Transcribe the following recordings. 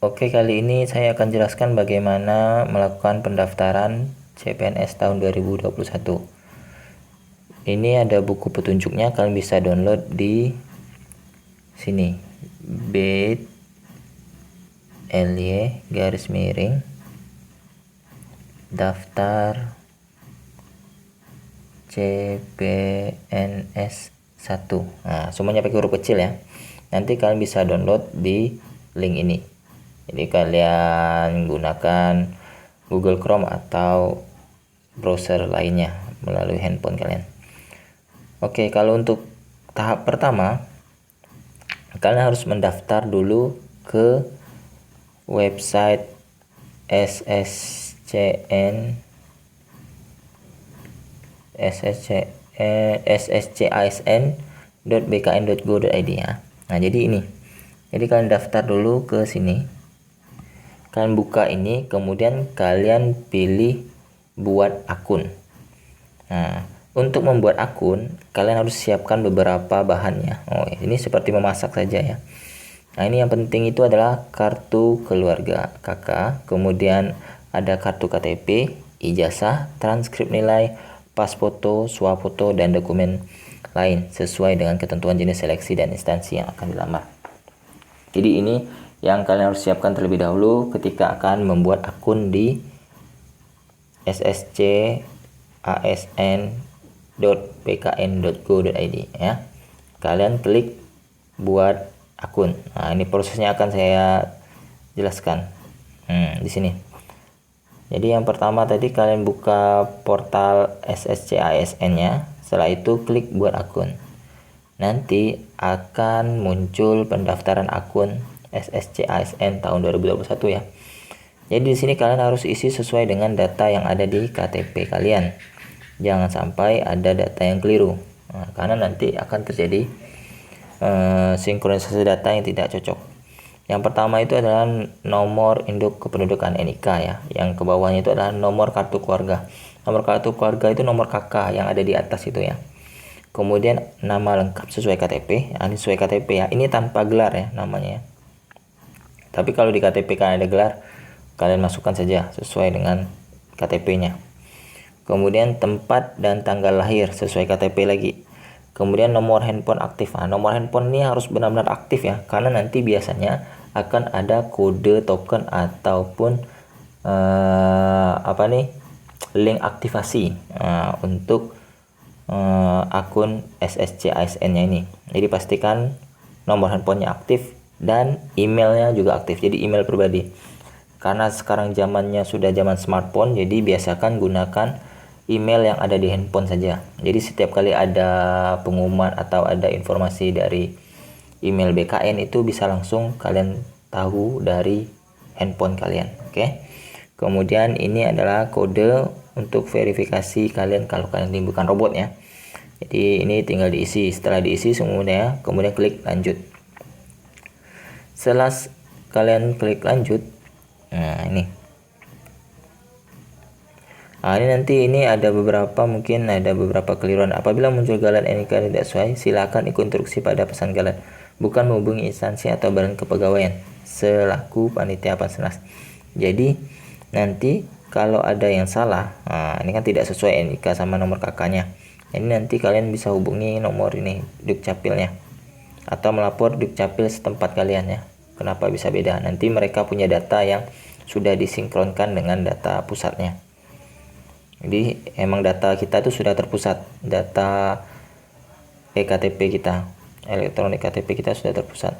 Oke, kali ini saya akan jelaskan bagaimana melakukan pendaftaran CPNS tahun 2021. Ini ada buku petunjuknya, kalian bisa download di sini, bit.ly daftar CPNS 1. Nah, semuanya pakai huruf kecil ya. Nanti kalian bisa download di link ini. Jadi kalian gunakan Google Chrome atau browser lainnya melalui handphone kalian. Oke, kalau untuk tahap pertama, kalian harus mendaftar dulu ke website sscisn.bkn.go.id ya. Nah, jadi ini. Jadi kalian daftar dulu ke sini. Kalian buka ini, kemudian kalian pilih buat akun. Nah, untuk membuat akun, kalian harus siapkan beberapa bahannya. Oh, ini seperti memasak saja ya. Nah, ini yang penting itu adalah kartu keluarga kakak, kemudian ada kartu KTP, ijazah, transkrip nilai, pas foto, swafoto, dan dokumen lain sesuai dengan ketentuan jenis seleksi dan instansi yang akan dilamar. Jadi ini yang kalian harus siapkan terlebih dahulu ketika akan membuat akun di sscisn.bkn.go.id ya. Kalian klik buat akun. Nah, ini prosesnya akan saya jelaskan di sini. Jadi yang pertama tadi kalian buka portal SSCISN-nya. Setelah itu klik buat akun. Nanti akan muncul pendaftaran akun SSCISN tahun 2021 ya. Jadi di sini kalian harus isi sesuai dengan data yang ada di KTP kalian. Jangan sampai ada data yang keliru. Nah, karena nanti akan terjadi sinkronisasi data yang tidak cocok. Yang pertama itu adalah nomor induk kependudukan NIK ya. Yang ke bawahnya itu adalah nomor kartu keluarga. Nomor kartu keluarga itu nomor KK yang ada di atas itu ya. Kemudian nama lengkap sesuai KTP. Nah, ini sesuai KTP ya. Ini tanpa gelar ya namanya. Tapi kalau di KTP kan ada gelar, kalian masukkan saja sesuai dengan KTP-nya. Kemudian tempat dan tanggal lahir sesuai KTP lagi. Kemudian nomor handphone aktif. Nah, nomor handphone ini harus benar-benar aktif ya, karena nanti biasanya akan ada kode token ataupun link aktivasi untuk akun SSCISN-nya ini. Jadi pastikan nomor handphonenya aktif dan emailnya juga aktif. Jadi email pribadi. Karena sekarang zamannya sudah zaman smartphone, jadi biasakan gunakan email yang ada di handphone saja. Jadi setiap kali ada pengumuman atau ada informasi dari email BKN itu bisa langsung kalian tahu dari handphone kalian. Oke. Kemudian ini adalah kode untuk verifikasi kalian kalau kalian ini bukan robot ya. Jadi ini tinggal diisi. Setelah diisi semuanya, kemudian klik lanjut. Setelah kalian klik lanjut, nah ini. Nah, ini nanti mungkin ada beberapa keliruan. Apabila muncul galan NIK tidak sesuai, silakan ikut instruksi pada pesan galan. Bukan menghubungi instansi atau badan kepegawaian selaku panitia Panselnas. Jadi nanti kalau ada yang salah, nah ini kan tidak sesuai NIK sama nomor kakaknya. Ini nanti kalian bisa hubungi nomor ini Dukcapilnya atau melapor Dukcapil setempat kalian ya. Kenapa bisa beda? Nanti mereka punya data yang sudah disinkronkan dengan data pusatnya. Jadi emang data kita itu sudah terpusat, data eKTP kita, elektronik KTP kita sudah terpusat.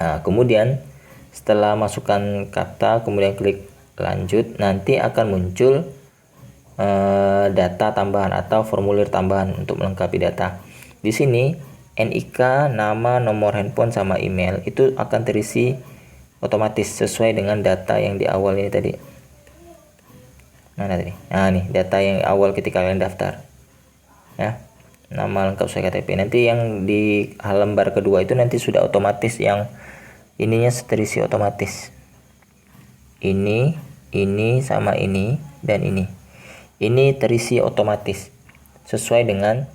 Nah, kemudian setelah masukkan kata, kemudian klik lanjut, nanti akan muncul data tambahan atau formulir tambahan untuk melengkapi data. Di sini NIK, nama, nomor handphone sama email itu akan terisi otomatis sesuai dengan data yang di awal ini tadi. Nah nih data yang awal ketika kalian daftar ya, nama lengkap sesuai KTP. Nanti yang di lembar kedua itu nanti sudah otomatis, yang ininya terisi otomatis. Ini sama ini dan ini terisi otomatis sesuai dengan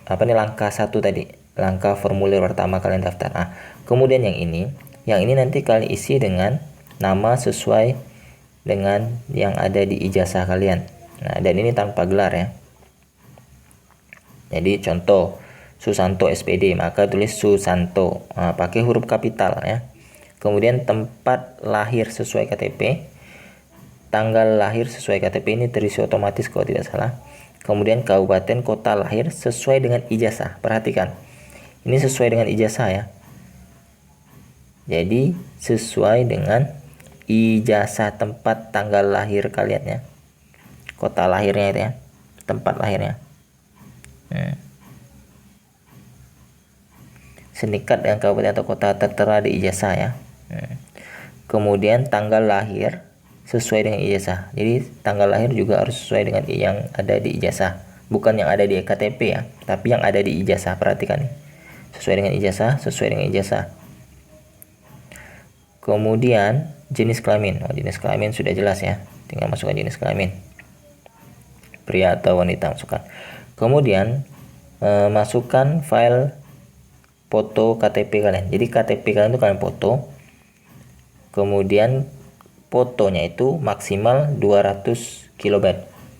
langkah 1 tadi, langkah formulir pertama kalian daftar. Nah, kemudian yang ini Yang ini nanti kalian isi dengan nama sesuai dengan yang ada di ijazah kalian. Nah, dan ini tanpa gelar ya. Jadi contoh Susanto SPD, maka tulis Susanto, pakai huruf kapital ya. Kemudian tempat lahir sesuai KTP, tanggal lahir sesuai KTP ini terisi otomatis kalau tidak salah. Kemudian kabupaten kota lahir sesuai dengan ijazah. Perhatikan, ini sesuai dengan ijazah ya. Jadi sesuai dengan ijazah tempat tanggal lahir kalian ya, kota lahirnya itu ya, tempat lahirnya. Sindikat dengan kabupaten atau kota tertera di ijazah ya. Kemudian tanggal lahir sesuai dengan ijazah. Jadi tanggal lahir juga harus sesuai dengan yang ada di ijazah, bukan yang ada di KTP ya, tapi yang ada di ijazah. Perhatikan nih, sesuai dengan ijazah, sesuai dengan ijazah. Kemudian jenis kelamin, jenis kelamin sudah jelas ya, tinggal masukkan jenis kelamin, pria atau wanita masukkan. Kemudian masukkan file foto KTP kalian. Jadi KTP kalian itu kalian foto, kemudian fotonya itu maksimal 200 KB.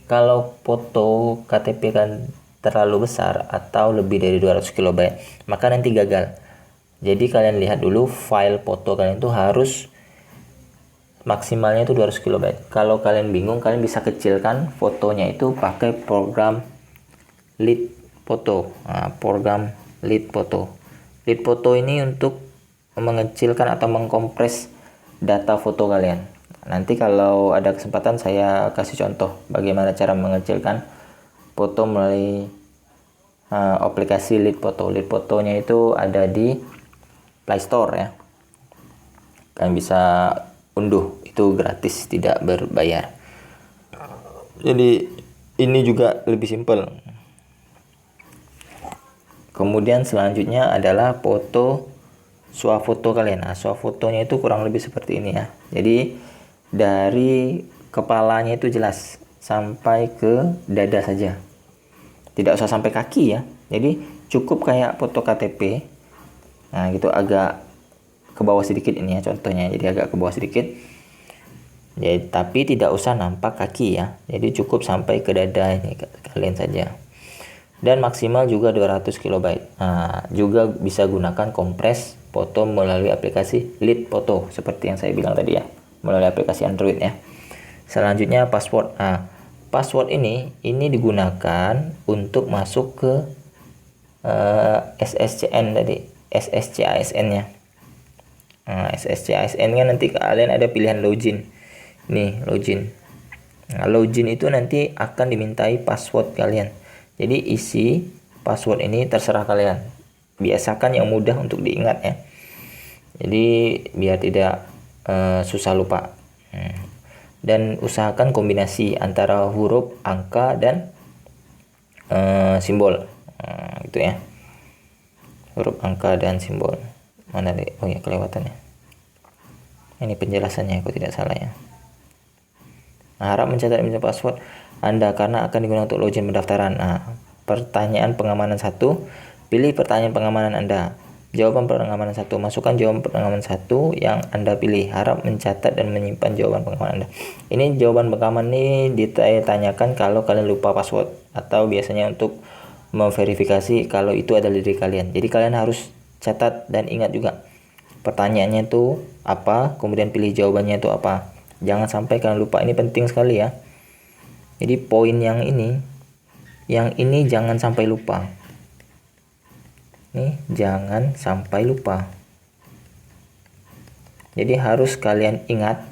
Kalau foto KTP kan terlalu besar atau lebih dari 200 KB, maka nanti gagal. Jadi kalian lihat dulu file foto kalian itu harus maksimalnya itu 200 KB. Kalau kalian bingung, kalian bisa kecilkan fotonya itu pakai program Lead Photo. Program Lead Photo. Lead Photo ini untuk mengecilkan atau mengkompres data foto kalian. Nanti kalau ada kesempatan saya kasih contoh bagaimana cara mengecilkan foto melalui aplikasi Lead Photo. Lead Photonya itu ada di Play Store ya. Kalian bisa unduh, itu gratis, tidak berbayar. Jadi ini juga lebih simpel. Kemudian selanjutnya adalah foto swafoto kalian. Swafotonya itu kurang lebih seperti ini ya. Jadi dari kepalanya itu jelas sampai ke dada saja, tidak usah sampai kaki ya. Jadi cukup kayak foto KTP. Nah gitu, agak ke bawah sedikit ini ya contohnya, jadi agak ke bawah sedikit. Jadi tapi tidak usah nampak kaki ya, jadi cukup sampai ke dada ini kalian saja. Dan maksimal juga 200 KB. Juga bisa gunakan kompres foto melalui aplikasi Lead Photo seperti yang saya bilang tadi ya, melalui aplikasi Android ya. Selanjutnya password. Password ini digunakan untuk masuk ke SSCN tadi, SSCASN-nya. SSCASN kan nanti kalian ada pilihan login. Nih, login. Login itu nanti akan dimintai password kalian. Jadi isi password ini terserah kalian. Biasakan yang mudah untuk diingat ya. Jadi biar tidak susah lupa. Dan usahakan kombinasi antara huruf, angka, dan simbol. Gitu ya. Huruf, angka, dan simbol. Mana deh? Oh ya, kelewatan ya. Ini penjelasannya aku tidak salah ya. Harap mencatat password Anda karena akan digunakan untuk login pendaftaran. Pertanyaan pengamanan 1. Pilih pertanyaan pengamanan Anda. Jawaban pengamanan 1. Masukkan jawaban pengamanan 1 yang Anda pilih. Harap mencatat dan menyimpan jawaban pengamanan Anda. Ini jawaban pengamanan ini ditanyakan kalau kalian lupa password, atau biasanya untuk memverifikasi kalau itu adalah diri kalian. Jadi kalian harus catat dan ingat juga pertanyaannya itu apa, kemudian pilih jawabannya itu apa. Jangan sampai kalian lupa, ini penting sekali ya. Jadi poin yang ini jangan sampai lupa. Nih, jangan sampai lupa. Jadi harus kalian ingat.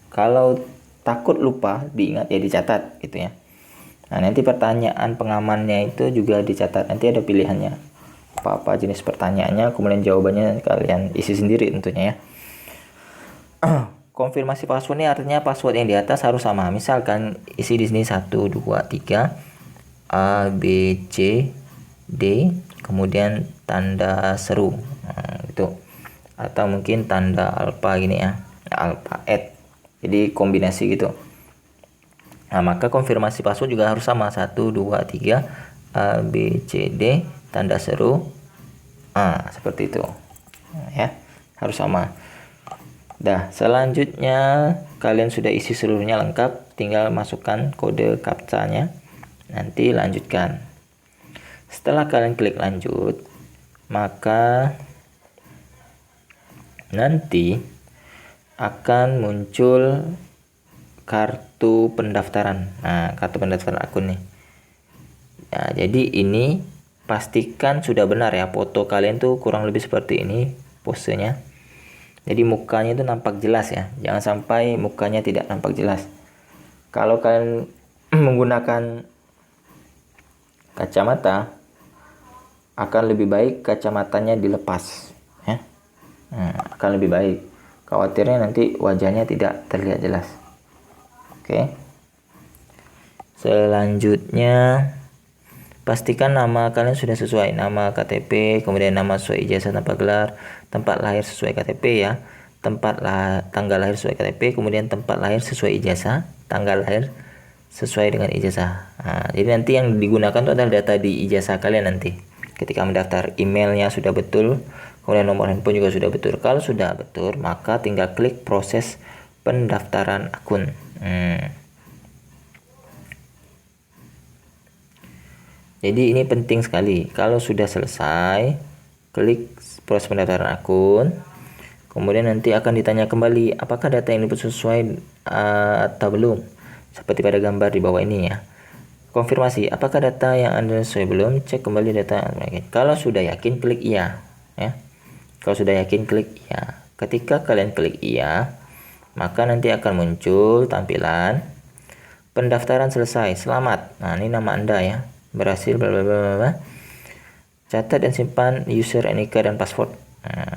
Kalau takut lupa, diingat ya, dicatat gitu ya. Nanti pertanyaan pengamannya itu juga dicatat. Nanti ada pilihannya. Apa-apa jenis pertanyaannya, kemudian jawabannya kalian isi sendiri tentunya ya. Konfirmasi password ini artinya password yang di atas harus sama. Misalkan isi di sini 1 2 3 A B C D, kemudian tanda seru. Gitu. Atau mungkin tanda alfa gini ya. Alfa @ Jadi kombinasi gitu. Maka konfirmasi password juga harus sama, 1 2 3 A B C D tanda seru. Seperti itu. Ya, harus sama. Selanjutnya kalian sudah isi seluruhnya lengkap, tinggal masukkan kode captcha-nya. Nanti lanjutkan. Setelah kalian klik lanjut, maka nanti akan muncul kartu pendaftaran. Nah, kartu pendaftaran akun nih. Nah, jadi ini pastikan sudah benar ya, foto kalian tuh kurang lebih seperti ini posenya. Jadi mukanya itu nampak jelas ya, jangan sampai mukanya tidak nampak jelas. Kalau kalian menggunakan kacamata, akan lebih baik kacamatanya dilepas ya. Akan lebih baik, khawatirnya nanti wajahnya tidak terlihat jelas. Oke. Selanjutnya pastikan nama kalian sudah sesuai, nama KTP, kemudian nama sesuai ijazah tanpa gelar, tempat lahir sesuai KTP ya, tanggal lahir sesuai KTP, kemudian tempat lahir sesuai ijazah, tanggal lahir sesuai dengan ijazah. Jadi nanti yang digunakan itu adalah data di ijazah kalian nanti. Ketika mendaftar, emailnya sudah betul, kemudian nomor handphone juga sudah betul. Kalau sudah betul, maka tinggal klik proses pendaftaran akun. Jadi ini penting sekali. Kalau sudah selesai, klik proses pendaftaran akun. Kemudian nanti akan ditanya kembali apakah data ini sesuai atau belum. Seperti pada gambar di bawah ini ya. Konfirmasi apakah data yang Anda sesuai belum, cek kembali data. Kalau sudah yakin, klik iya ya. Kalau sudah yakin, klik iya. Ketika kalian klik iya, maka nanti akan muncul tampilan pendaftaran selesai, selamat. Nah, ini nama Anda ya, berhasil bla bla bla bla. Catat dan simpan user NIK dan password.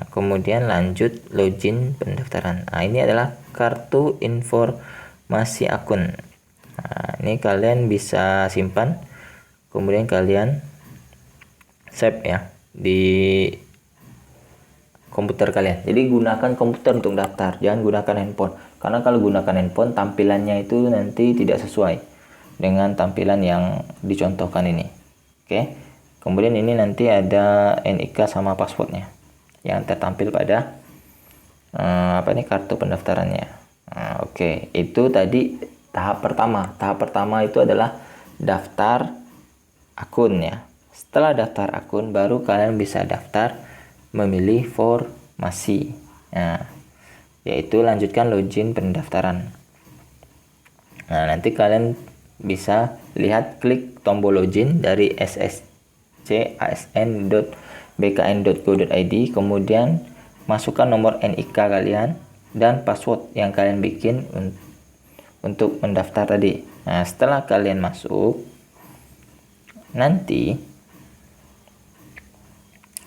Kemudian lanjut login pendaftaran. Ini adalah kartu informasi akun. Ini kalian bisa simpan, kemudian kalian save ya di komputer kalian. Jadi gunakan komputer untuk daftar, jangan gunakan handphone. Karena kalau gunakan handphone, tampilannya itu nanti tidak sesuai dengan tampilan yang dicontohkan ini. Oke. Kemudian ini nanti ada NIK sama passwordnya yang tertampil pada kartu pendaftarannya. Oke, itu tadi tahap pertama. Tahap pertama itu adalah daftar akun ya. Setelah daftar akun, baru kalian bisa daftar memilih formasi. Yaitu lanjutkan login pendaftaran. Nanti kalian bisa lihat, klik tombol login dari ssc.asn.bkn.go.id, kemudian masukkan nomor NIK kalian dan password yang kalian bikin untuk mendaftar tadi. Setelah kalian masuk, nanti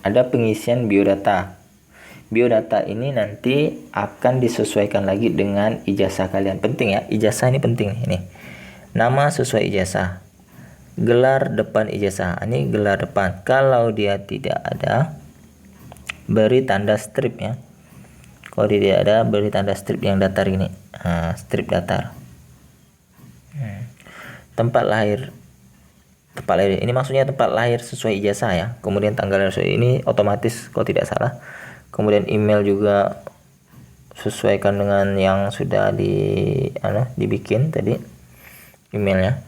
ada pengisian biodata. Biodata ini nanti akan disesuaikan lagi dengan ijazah kalian. Penting ya, ijazah ini penting ini. Nama sesuai ijazah. Gelar depan ijazah. Ini gelar depan. Kalau dia tidak ada, beri tanda strip ya. Kalau dia tidak ada, beri tanda strip yang datar ini. Strip datar. Tempat lahir. Tempat lahir ini maksudnya tempat lahir sesuai ijazah ya. Kemudian tanggal lahir sesuai, ini otomatis kalau tidak salah. Kemudian email juga sesuaikan dengan yang sudah dibikin tadi emailnya.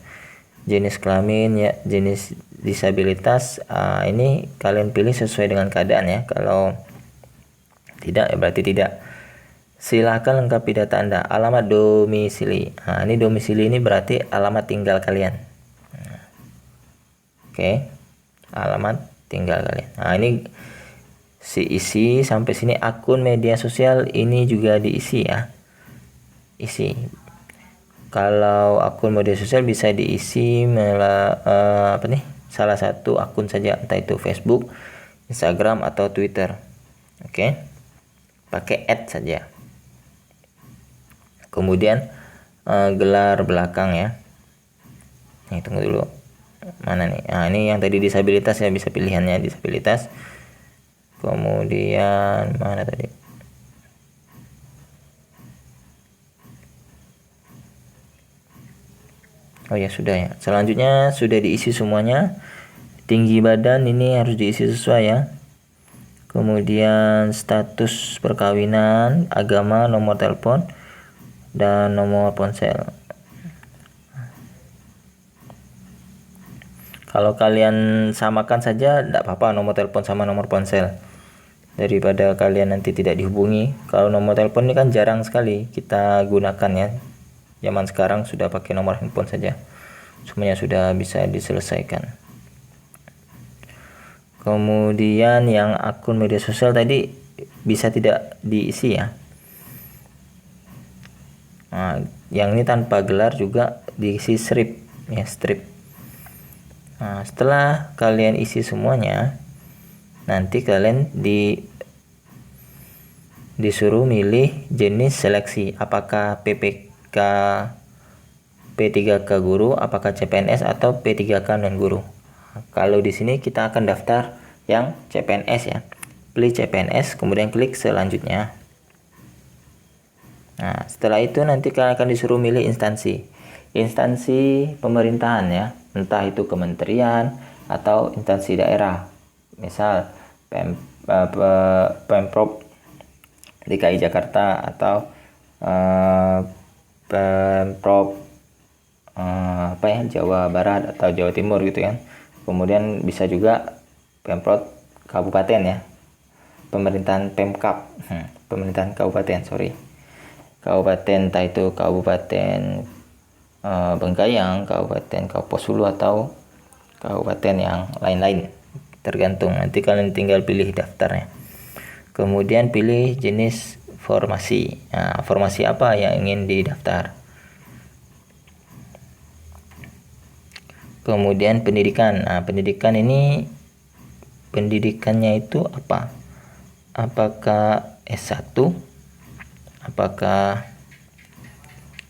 Jenis kelamin ya, jenis disabilitas, ini kalian pilih sesuai dengan keadaan ya. Kalau tidak ya berarti tidak. Silakan lengkapi data Anda. Alamat domisili. Ini domisili ini berarti alamat tinggal kalian. Oke. Alamat tinggal kalian. Ini isi sampai sini. Akun media sosial ini juga diisi ya. Isi. Kalau akun media sosial bisa diisi salah satu akun saja, entah itu Facebook, Instagram atau Twitter. Oke. Pakai add saja. Kemudian gelar belakang ya. Nih, tunggu dulu. Mana nih? Ini yang tadi disabilitas ya, bisa pilihannya disabilitas. Kemudian mana tadi? Oh ya, sudah ya. Selanjutnya sudah diisi semuanya. Tinggi badan ini harus diisi sesuai ya. kemudian status perkawinan, agama, nomor telepon, dan nomor ponsel. Kalau kalian samakan saja tidak apa-apa, nomor telepon sama nomor ponsel, daripada kalian nanti tidak dihubungi. Kalau nomor telepon ini kan jarang sekali kita gunakan ya, zaman sekarang sudah pakai nomor handphone saja, semuanya sudah bisa diselesaikan. Kemudian yang akun media sosial tadi bisa tidak diisi ya. Nah, yang ini tanpa gelar juga diisi strip ya, strip. Nah, setelah kalian isi semuanya, nanti kalian disuruh milih jenis seleksi, apakah PPK, P3K guru, apakah CPNS atau P3K non guru. Kalau di sini kita akan daftar yang CPNS ya. Pilih CPNS, kemudian klik selanjutnya. Nah, setelah itu nanti kalian akan disuruh milih instansi pemerintahan ya, entah itu kementerian atau instansi daerah, misal Pemprov DKI Jakarta atau Pemprov Jawa Barat atau Jawa Timur gitu kan. Kemudian bisa juga Pemprov kabupaten ya, pemerintahan Pemkab, pemerintahan kabupaten, kabupaten, entah itu kabupaten Bengkayang, kabupaten Kapuas Hulu atau kabupaten yang lain-lain, tergantung. Nanti kalian tinggal pilih daftarnya, kemudian pilih jenis formasi. Nah, formasi apa yang ingin didaftar. Kemudian pendidikan. Nah, pendidikan ini pendidikannya itu apa? Apakah S1, apakah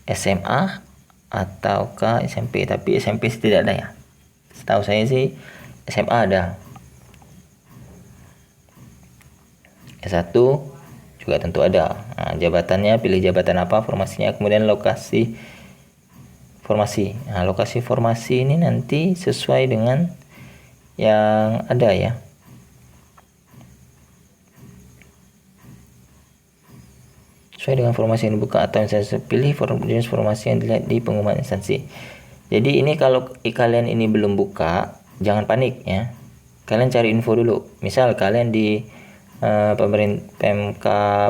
SMA, ataukah SMP? Tapi SMP tidak ada ya, setahu saya sih SMA ada. S1 juga tentu ada. Nah, jabatannya pilih jabatan apa, formasinya, kemudian lokasi formasi. Nah, lokasi formasi ini nanti sesuai dengan yang ada ya. Sesuai dengan formasi yang dibuka atau instansi, pilih jenis formasi yang dilihat di pengumuman instansi. Jadi ini kalau kalian ini belum buka, jangan panik ya. Kalian cari info dulu. Misal kalian di PMK,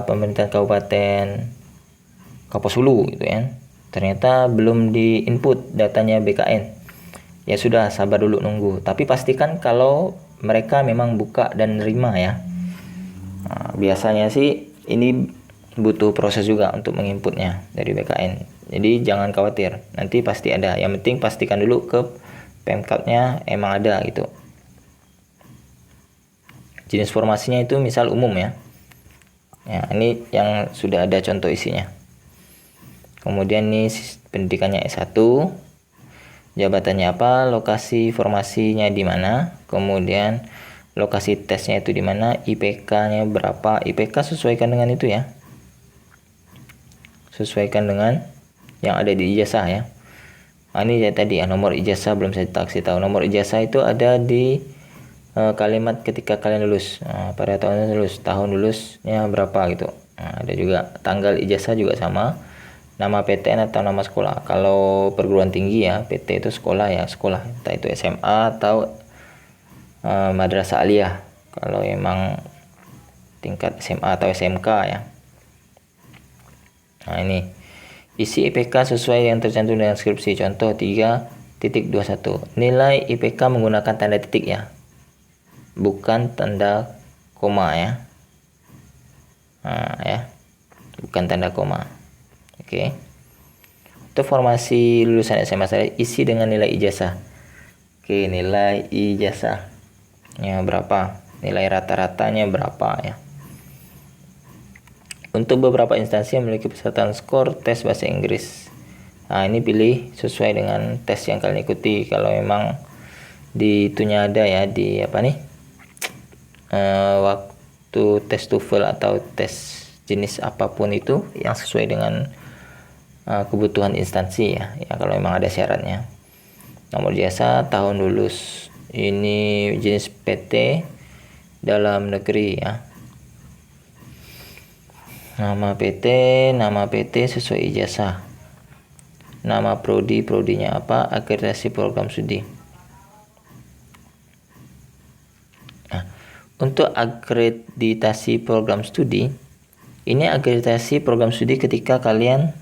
pemerintahan kabupaten Kapuas Hulu gitu ya. Ternyata belum di input datanya BKN. Ya sudah, sabar dulu nunggu. Tapi pastikan kalau mereka memang buka dan nerima ya. Nah, biasanya sih ini butuh proses juga untuk menginputnya dari BKN. Jadi jangan khawatir, nanti pasti ada. Yang penting pastikan dulu ke Pemkabnya emang ada gitu. Jenis formasinya itu misal umum ya. Ya, ini yang sudah ada contoh isinya. Kemudian ini pendidikannya S1, jabatannya apa, lokasi formasinya di mana, kemudian lokasi tesnya itu di mana, IPK-nya berapa. IPK sesuaikan dengan itu ya. Sesuaikan dengan yang ada di ijazah ya. Nah, ini ya tadi ya, nomor ijazah belum saya kasih tahu. Nomor ijazah itu ada di kalimat ketika kalian lulus. Nah, pada tahun lulusnya berapa gitu. Nah, ada juga tanggal ijazah juga sama. Nama PTN atau nama sekolah. Kalau perguruan tinggi ya, PT itu sekolah ya, sekolah. Entah itu SMA atau madrasah aliyah. Kalau emang tingkat SMA atau SMK ya. Nah, ini isi IPK sesuai yang tercantum dengan skripsi. Contoh 3.21. Nilai IPK menggunakan tanda titik ya, bukan tanda koma ya. Nah, ya, bukan tanda koma. Oke. Untuk formasi lulusan SMA saya isi dengan nilai ijazah. Oke, nilai ijazahnya berapa? Nilai rata-ratanya berapa ya? Untuk beberapa instansi yang memiliki pesertaan skor tes bahasa Inggris. Nah, ini pilih sesuai dengan tes yang kalian ikuti. Kalau memang di itunya ada ya, di apa nih? Waktu tes TOEFL atau tes jenis apapun itu yang sesuai dengan kebutuhan instansi ya. Ya, kalau memang ada syaratnya. Nomor jasa, tahun lulus. Ini jenis PT dalam negeri ya. Nama PT sesuai ijazah. Nama prodinya apa, akreditasi program studi. Nah, untuk akreditasi program studi, ini akreditasi program studi ketika kalian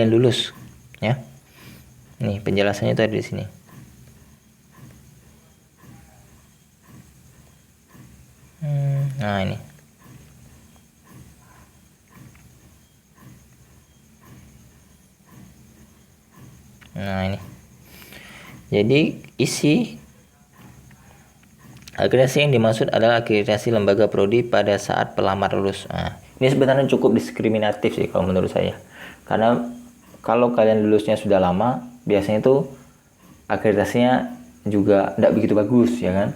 lulus ya. Nih penjelasannya itu ada di sini. Nah ini. Nah ini. Jadi isi akreditasi yang dimaksud adalah akreditasi lembaga prodi pada saat pelamar lulus. Nah, ini sebenarnya cukup diskriminatif sih kalau menurut saya. Karena kalau kalian lulusnya sudah lama, biasanya itu akreditasinya juga tidak begitu bagus ya kan.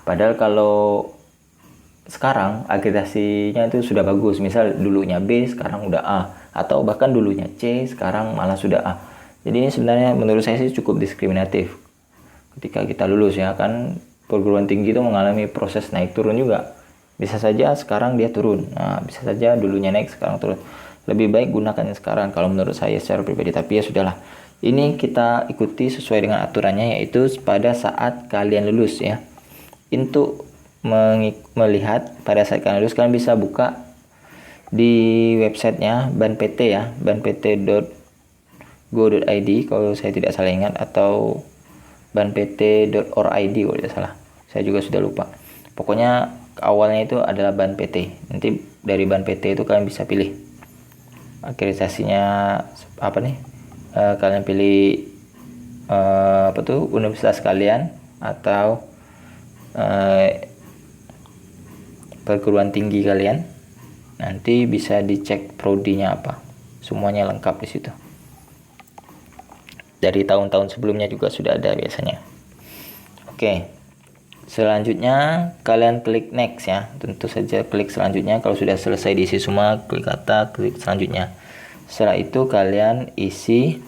Padahal kalau sekarang akreditasinya itu sudah bagus. Misal dulunya B, sekarang udah A, atau bahkan dulunya C, sekarang malah sudah A. Jadi ini sebenarnya menurut saya sih cukup diskriminatif ketika kita lulus ya kan. Perguruan tinggi itu mengalami proses naik turun juga. Bisa saja sekarang dia turun, nah bisa saja dulunya naik sekarang turun. Lebih baik gunakan yang sekarang kalau menurut saya secara pribadi. Tapi ya sudahlah, ini kita ikuti sesuai dengan aturannya, yaitu pada saat kalian lulus ya. Untuk melihat pada saat kalian lulus, kalian bisa buka di websitenya Ban PT ya, banpt.go.id kalau saya tidak salah ingat, atau banpt.or.id kalau tidak salah, saya juga sudah lupa. Pokoknya awalnya itu adalah Ban PT. Nanti dari Ban PT itu kalian bisa pilih akreditasinya apa nih, kalian pilih universitas kalian atau perguruan tinggi kalian. Nanti bisa dicek prodinya apa, semuanya lengkap di situ. Dari tahun-tahun sebelumnya juga sudah ada biasanya. Oke, selanjutnya kalian klik next ya. Tentu saja klik selanjutnya. Kalau sudah selesai diisi semua, klik klik selanjutnya. Setelah itu kalian isi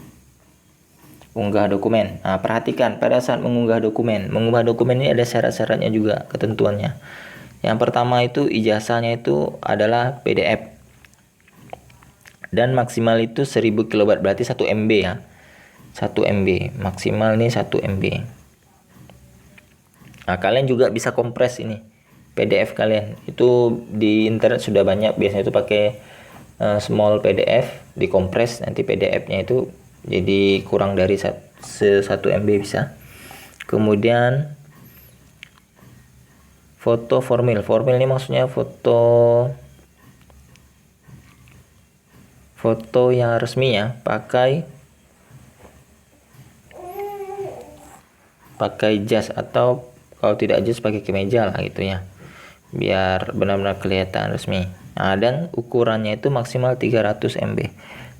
unggah dokumen. Nah, perhatikan pada saat mengunggah dokumen ini ada syarat-syaratnya juga, ketentuannya. Yang pertama itu ijazahnya itu adalah PDF. Dan maksimal itu 1000 KB, berarti 1 MB ya. 1 MB, maksimal nih 1 MB. Nah, kalian juga bisa kompres ini PDF kalian. Itu di internet sudah banyak, biasanya itu pakai small PDF, dikompres, nanti PDF-nya itu jadi kurang dari 1 MB bisa. Kemudian foto formil ini maksudnya foto yang resmi ya, pakai jas, atau kalau tidak jas pakai kemeja lah gitu ya, biar benar-benar kelihatan resmi. Nah, dan ukurannya itu maksimal 300 MB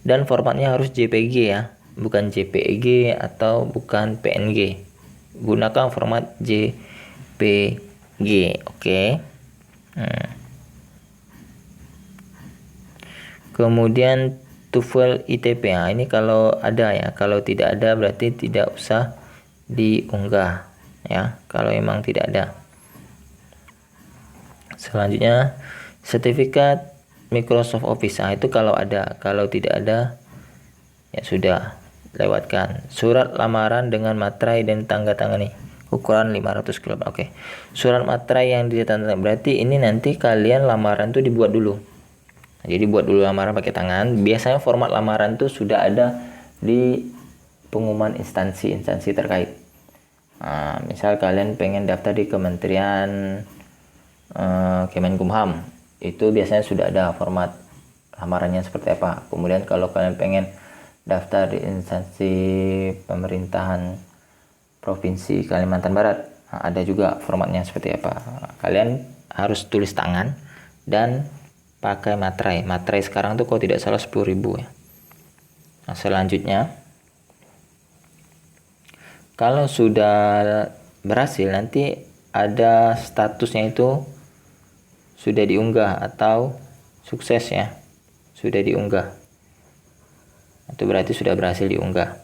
dan formatnya harus JPG ya, bukan JPEG atau bukan PNG. Gunakan format JPG. Oke. Kemudian TOEFL ITP. Nah, ini kalau ada ya, kalau tidak ada berarti tidak usah diunggah ya, kalau memang tidak ada. Selanjutnya sertifikat Microsoft Office. Nah, itu kalau ada, kalau tidak ada ya sudah, lewatkan. Surat lamaran dengan materai dan tanda tangan nih, ukuran 500 KB. Oke. Surat materai yang ditandatangani, berarti ini nanti kalian lamaran tuh dibuat dulu. Nah, jadi buat dulu lamaran pakai tangan. Biasanya format lamaran tuh sudah ada di pengumuman instansi terkait. Nah, misal kalian pengen daftar di Kementerian Kemenkumham, itu biasanya sudah ada format lamarannya seperti apa. Kemudian kalau kalian pengen daftar di instansi pemerintahan Provinsi Kalimantan Barat, nah, ada juga formatnya seperti apa. Kalian harus tulis tangan dan pakai materai. Materai sekarang tuh kalau tidak salah 10.000 ya. Nah, selanjutnya kalau sudah berhasil, nanti ada statusnya itu sudah diunggah atau sukses ya, sudah diunggah. Itu berarti sudah berhasil diunggah.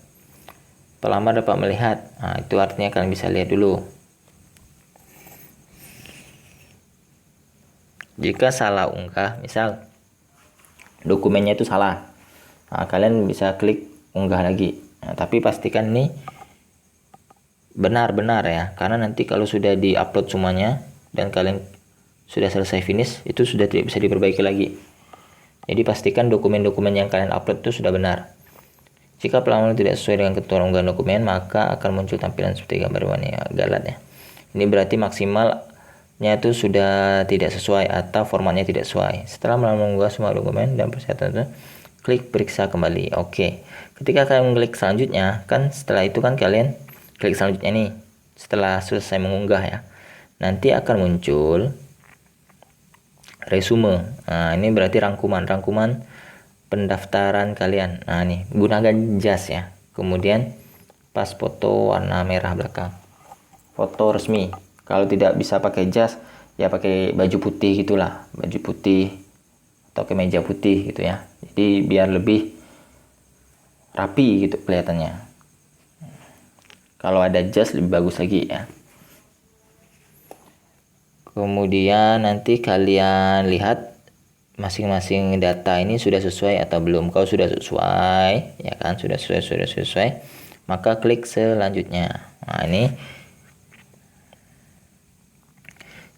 Pelamar dapat melihat. Nah, itu artinya kalian bisa lihat dulu. Jika salah unggah, misal dokumennya itu salah, nah, kalian bisa klik unggah lagi. Nah, tapi pastikan ini benar-benar ya, karena nanti kalau sudah diupload semuanya dan kalian sudah selesai finish, itu sudah tidak bisa diperbaiki lagi. Jadi pastikan dokumen-dokumen yang kalian upload itu sudah benar. Jika pelamar tidak sesuai dengan ketentuan unggahan dokumen, maka akan muncul tampilan seperti gambar warna galat ya. Ini berarti maksimalnya itu sudah tidak sesuai atau formatnya tidak sesuai. Setelah mengunggah semua dokumen dan persyaratan itu, klik periksa kembali. Oke. Ketika kalian klik selanjutnya, kan setelah itu kan kalian klik selanjutnya nih. Setelah selesai mengunggah ya. Nanti akan muncul resume. Nah, ini berarti rangkuman pendaftaran kalian. Nah, nih gunakan jas ya. Kemudian pas foto warna merah belakang. Foto resmi. Kalau tidak bisa pakai jas, ya pakai baju putih gitulah, baju putih atau kemeja putih gitu ya. Jadi biar lebih rapi gitu kelihatannya. Kalau ada jas lebih bagus lagi ya. Kemudian nanti kalian lihat masing-masing data ini sudah sesuai atau belum. Kalau sudah sesuai, ya kan, sudah sesuai, maka klik selanjutnya. Nah, ini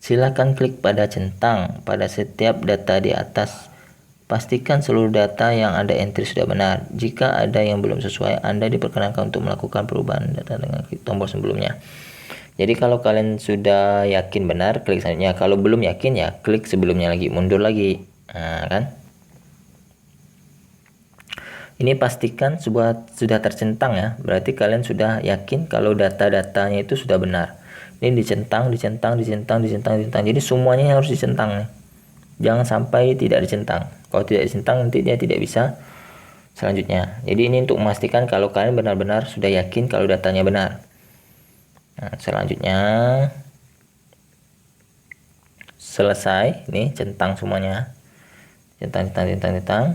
silakan klik pada centang pada setiap data di atas. Pastikan seluruh data yang ada entry sudah benar. Jika ada yang belum sesuai, Anda diperkenankan untuk melakukan perubahan data dengan klik tombol sebelumnya. Jadi kalau kalian sudah yakin benar, klik selanjutnya. Kalau belum yakin ya klik sebelumnya lagi, mundur lagi. Nah, kan? Ini pastikan sudah tercentang ya. Berarti kalian sudah yakin kalau data-datanya itu sudah benar. Ini dicentang. Jadi semuanya harus dicentang nih. Jangan sampai tidak dicentang. Kalau tidak dicentang nanti dia tidak bisa selanjutnya. Jadi ini untuk memastikan kalau kalian benar-benar sudah yakin kalau datanya benar. Nah, selanjutnya selesai. Ini centang semuanya. Centang.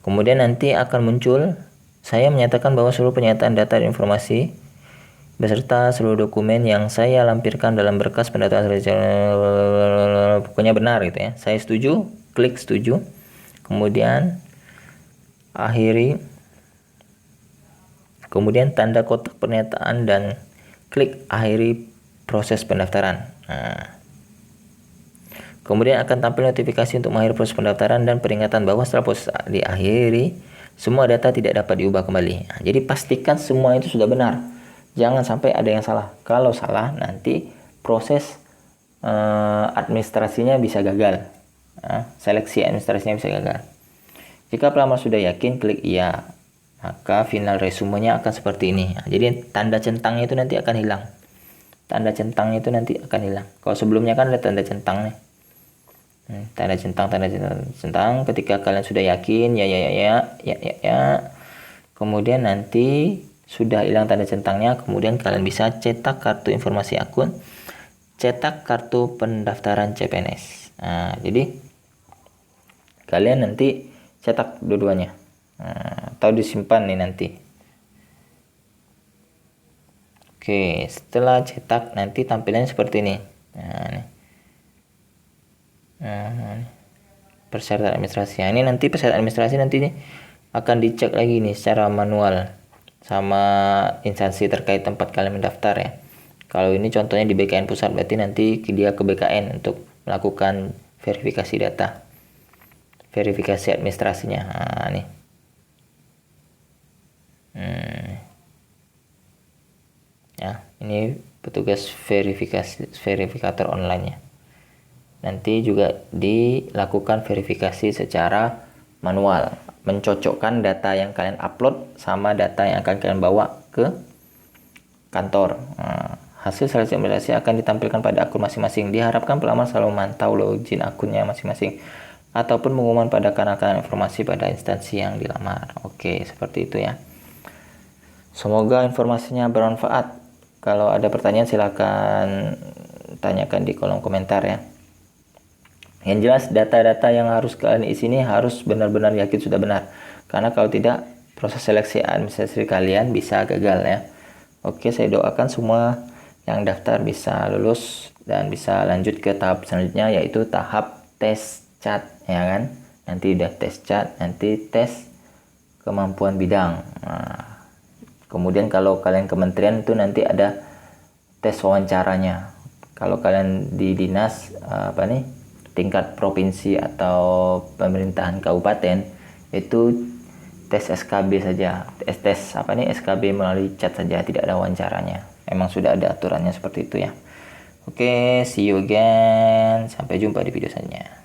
Kemudian nanti akan muncul, saya menyatakan bahwa seluruh pernyataan data dan informasi beserta seluruh dokumen yang saya lampirkan dalam berkas pendaftaran pokoknya benar gitu ya. Saya setuju, klik setuju. Kemudian akhiri. Kemudian tanda kotak pernyataan dan klik akhiri proses pendaftaran. Nah, kemudian akan tampil notifikasi untuk mengakhiri proses pendaftaran dan peringatan bahwa setelah proses diakhiri, semua data tidak dapat diubah kembali. Nah, jadi pastikan semua itu sudah benar. Jangan sampai ada yang salah. Kalau salah, nanti proses administrasinya bisa gagal. Nah, seleksi administrasinya bisa gagal. Jika pelamar sudah yakin, klik iya. Maka final resumenya akan seperti ini. Nah, jadi tanda centangnya itu nanti akan hilang. Tanda centangnya itu nanti akan hilang. Kalau sebelumnya kan ada tanda centang nih. Tanda centang. Ketika kalian sudah yakin, ya. Kemudian nanti sudah hilang tanda centangnya, kemudian kalian bisa cetak kartu informasi akun, cetak kartu pendaftaran CPNS. Nah, jadi kalian nanti cetak dua-duanya. Nah, atau disimpan nih nanti. Oke, setelah cetak nanti tampilannya seperti ini. Nah, nih. Persyaratan administrasi. Nah, ini nanti persyaratan administrasi nanti nih akan dicek lagi nih secara manual sama instansi terkait tempat kalian mendaftar ya. Kalau ini contohnya di BKN pusat, berarti nanti dia ke BKN untuk melakukan verifikasi data, verifikasi administrasinya. Nah, nih. Ya, ini petugas verifikator online ya. Nanti juga dilakukan verifikasi secara manual, mencocokkan data yang kalian upload sama data yang akan kalian bawa ke kantor. Nah, hasil seleksi administrasi akan ditampilkan pada akun masing-masing. Diharapkan pelamar selalu memantau login akunnya masing-masing ataupun pengumuman pada kanal-kanal informasi pada instansi yang dilamar. Oke, seperti itu ya. Semoga informasinya bermanfaat. Kalau ada pertanyaan silakan tanyakan di kolom komentar ya. Yang jelas data-data yang harus kalian isi ini harus benar-benar yakin sudah benar. Karena kalau tidak, proses seleksi administrasi kalian bisa gagal ya. Oke, saya doakan semua yang daftar bisa lulus dan bisa lanjut ke tahap selanjutnya, yaitu tahap tes CAT ya kan. Nanti udah tes CAT, nanti tes kemampuan bidang. Nah, kemudian kalau kalian kementerian itu nanti ada tes wawancaranya. Kalau kalian di dinas tingkat provinsi atau pemerintahan kabupaten itu tes SKB saja, SKB melalui chat saja, tidak ada wawancaranya. Emang sudah ada aturannya seperti itu ya. Oke, see you again, sampai jumpa di video selanjutnya.